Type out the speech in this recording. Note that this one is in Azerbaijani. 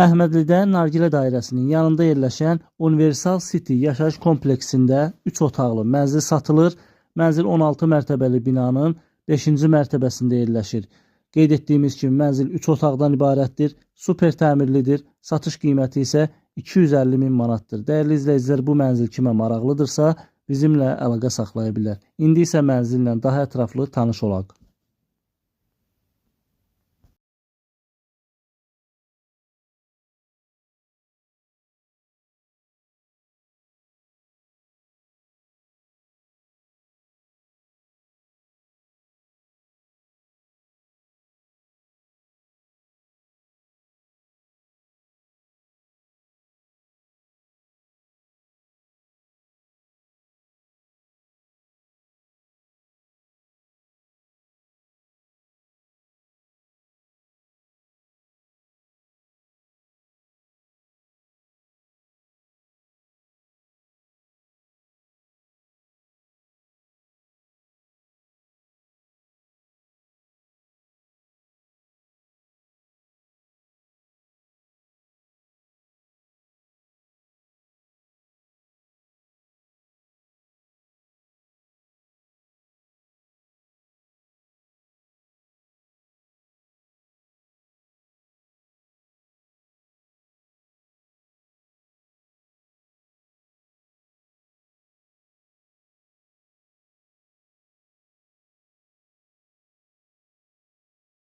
Əhmədlidə Nargilə dairəsinin yanında yerləşən Universal City yaşayış kompleksində 3 otaqlı mənzil satılır. Mənzil 16 mərtəbəli binanın 5-ci mərtəbəsində yerləşir. Qeyd etdiyimiz kimi mənzil 3 otaqdan ibarətdir, super təmirlidir, satış qiyməti isə 250 min manatdır. Dəyərli izləyicilər, bu mənzil kimə maraqlıdırsa bizimlə əlaqə saxlaya bilər. İndi isə mənzillə daha ətraflı tanış olaq.